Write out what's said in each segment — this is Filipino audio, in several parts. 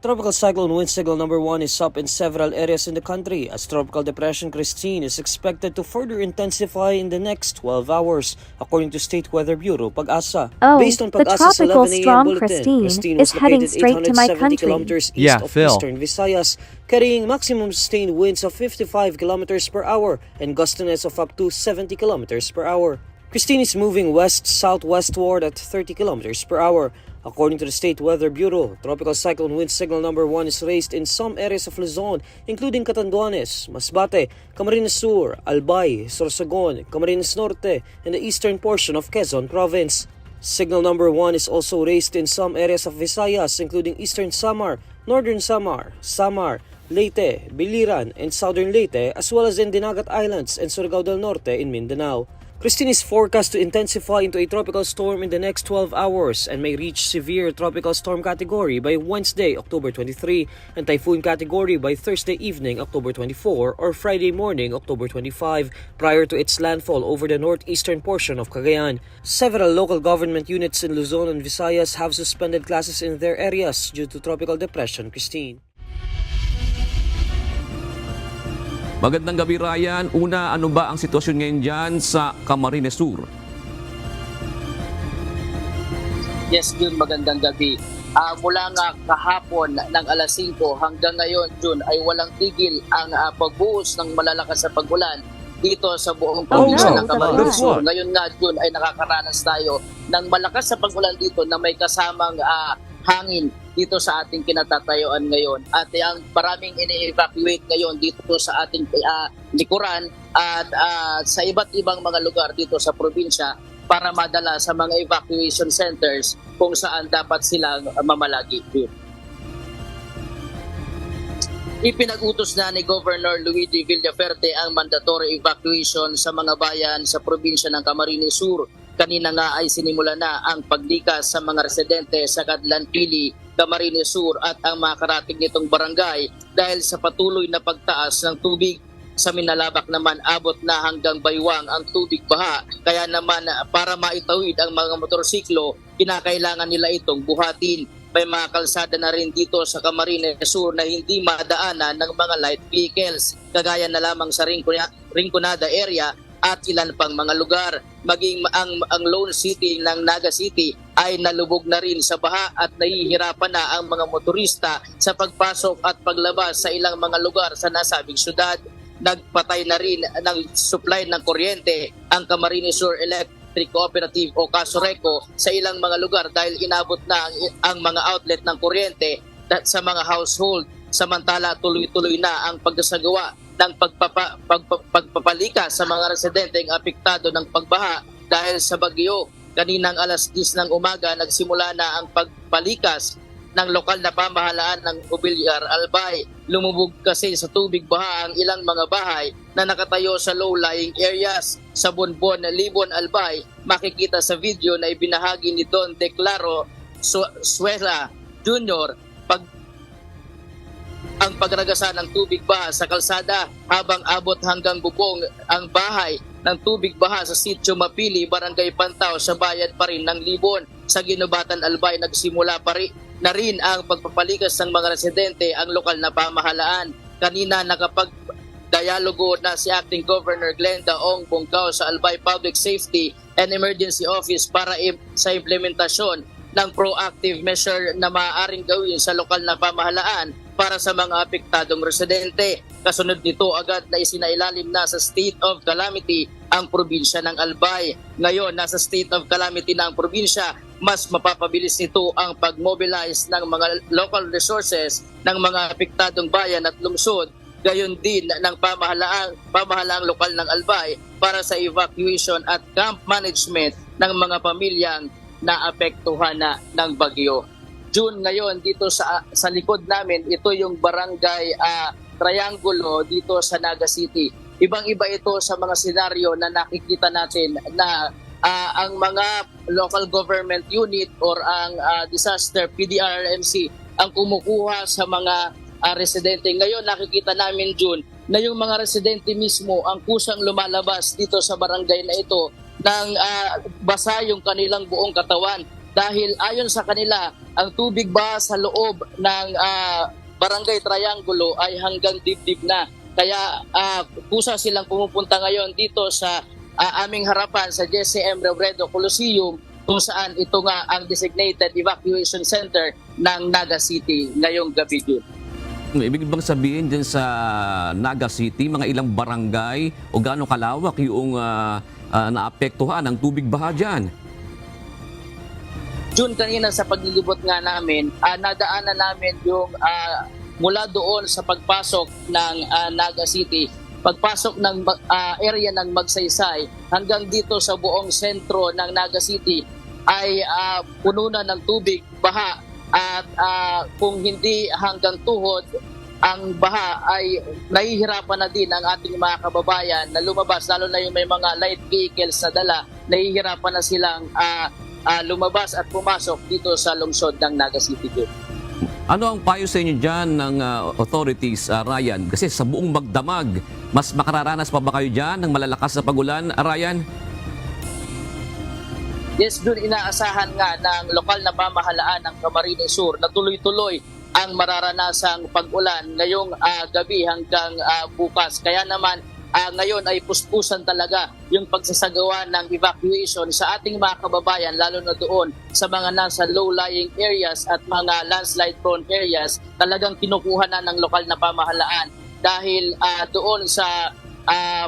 Tropical cyclone wind signal number 1 is up in several areas in the country as Tropical Depression Christine is expected to further intensify in the next 12 hours, according to State Weather Bureau Pag-asa. Based on The Pag-asa's tropical 11 a.m. storm bulletin, Christine was is heading located straight to my 870 country. kilometers east Yeah, of Phil. eastern Visayas, carrying maximum sustained winds of 55 kilometers per hour and gustiness of up to 70 kilometers per hour. Christine is moving west-southwestward at 30 kilometers per hour. According to the State Weather Bureau, Tropical Cyclone Wind Signal number 1 is raised in some areas of Luzon, including Catanduanes, Masbate, Camarines Sur, Albay, Sorsogon, Camarines Norte, and the eastern portion of Quezon Province. Signal number 1 is also raised in some areas of Visayas, including Eastern Samar, Northern Samar, Leyte, Biliran, and Southern Leyte, as well as in Dinagat Islands and Surigao del Norte in Mindanao. Christine is forecast to intensify into a tropical storm in the next 12 hours and may reach severe tropical storm category by Wednesday, October 23, and typhoon category by Thursday evening, October 24, or Friday morning, October 25, prior to its landfall over the northeastern portion of Cagayan. Several local government units in Luzon and Visayas have suspended classes in their areas due to Tropical Depression Christine. Magandang gabi, Ryan. Una, ano ba ang sitwasyon ngayon dyan sa Camarines Sur? Yes, Jun, magandang gabi. Mula nga kahapon ng alas 5 hanggang ngayon, Jun, ay walang tigil ang pagbuhos ng malalakas na pagulan dito sa buong probinsya ng Camarines Sur. Ngayon nga, Jun, ay nakakaranas tayo ng malakas na pagulan dito na may kasamang hangin dito sa ating kinatatayuan ngayon. At ang maraming ini-evacuate ngayon dito sa ating likuran at sa iba't ibang mga lugar dito sa probinsya para madala sa mga evacuation centers kung saan dapat silang mamalagi. Ipinag-utos na ni Governor Luigi Villaferte ang mandatory evacuation sa mga bayan sa probinsya ng Camarines Sur. Kanina nga ay sinimula na ang paglikas sa mga residente sa Cadlan-Pili, Camarines Sur at ang mga karating nitong barangay dahil sa patuloy na pagtaas ng tubig. Sa Minalabak naman abot na hanggang baywang ang tubig baha. Kaya naman para maitawid ang mga motorsiklo, kinakailangan nila itong buhatin. May mga kalsada na rin dito sa Camarines Sur na hindi madaanan ng mga light vehicles. Kagaya na lamang sa Rinconada area at ilan pang mga lugar. Maging ang Lone City ng Naga City ay nalubog na rin sa baha at nahihirapan na ang mga motorista sa pagpasok at paglabas sa ilang mga lugar sa nasabing syudad. Nagpatay na rin ng supply ng kuryente ang Camarines Sur Electric Cooperative o Casoreco sa ilang mga lugar dahil inabot na ang mga outlet ng kuryente sa mga household. Samantala tuloy-tuloy na ang pagdasagawa ng pagpapalikas sa mga residenteng apektado ng pagbaha dahil sa bagyo. Kaninang alas 10 ng umaga nagsimula na ang pagpalikas ng lokal na pamahalaan ng Ubilyar, Albay. Lumubog kasi sa tubig baha ang ilang mga bahay na nakatayo sa low-lying areas. Sa Bonbon, Libon, Albay, makikita sa video na ibinahagi ni Don Declaro Suela Jr. ang pagragasa ng tubig baha sa kalsada habang abot hanggang bubong ang bahay ng tubig baha sa Sitio Mapili, Barangay Pantao sa bayan pa rin ng Libon. Sa Ginubatan, Albay, nagsimula na rin ang pagpapalikas ng mga residente ang lokal na pamahalaan. Kanina nakapag-dialogo na si Acting Governor Glenda Ong Bongcao sa Albay Public Safety and Emergency Office para sa implementasyon ng proactive measure na maaaring gawin sa lokal na pamahalaan para sa mga apektadong residente. Kasunod nito agad na isinailalim na sa state of calamity ang probinsya ng Albay. Ngayon, nasa state of calamity na ang probinsya, mas mapapabilis nito ang pag-mobilize ng mga local resources ng mga apektadong bayan at lungsod, gayon din ng pamahalaang lokal ng Albay para sa evacuation at camp management ng mga pamilyang naapektuhan na ng bagyo. June, ngayon dito sa likod namin, ito yung barangay Triangulo dito sa Naga City. Ibang-iba ito sa mga senaryo na nakikita natin na ang mga local government unit or ang disaster PDRMC ang kumukuha sa mga residente. Ngayon nakikita namin, June, na yung mga residente mismo ang kusang lumalabas dito sa barangay na ito nang basa yung kanilang buong katawan. dahil ayon sa kanila, ang tubig ba sa loob ng Barangay Triangulo ay hanggang dibdib na. Kaya kusa silang pumupunta ngayon dito sa aming harapan sa JCM Robredo Coliseum, kung saan ito nga ang designated evacuation center ng Naga City ngayong gabi din. Ibig bang sabihin dyan sa Naga City, mga ilang barangay o gaano kalawak yung naapektuhan ng tubig baha dyan? June, kanina sa paglilibot nga namin, nadaanan namin yung mula doon sa pagpasok ng Naga City, pagpasok ng area ng Magsaysay hanggang dito sa buong sentro ng Naga City ay puno na ng tubig, baha, at kung hindi hanggang tuhod ang baha ay nahihirapan na din ang ating mga kababayan na lumabas, lalo na yung may mga light vehicles na dala, nahihirapan na silang lumabas at pumasok dito sa lungsod ng Naga City. Ano ang payo sa inyo dyan ng authorities, Ryan? Kasi sa buong Magdamag, mas makararanas pa ba kayo dyan ng malalakas na pagulan, Ryan? Yes, doon inaasahan nga ng lokal na pamahalaan ng Camarines Sur na tuloy-tuloy ang mararanasang pag-ulan ngayong gabi hanggang bukas. Kaya naman ngayon ay puspusan talaga yung pagsasagawa ng evacuation sa ating mga kababayan, lalo na doon sa mga nasa low-lying areas at mga landslide-prone areas. Talagang kinukuha na ng lokal na pamahalaan dahil doon sa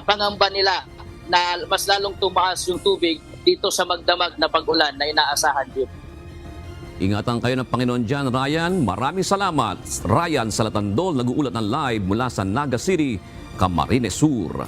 pangamba nila na mas lalong tumaas yung tubig dito sa magdamag na pag-ulan na inaasahan din. Ingatan kayo ng Panginoon dyan, Ryan. Maraming salamat. Ryan Salatandol, nag-uulat ng live mula sa Naga City, Camarines Sur.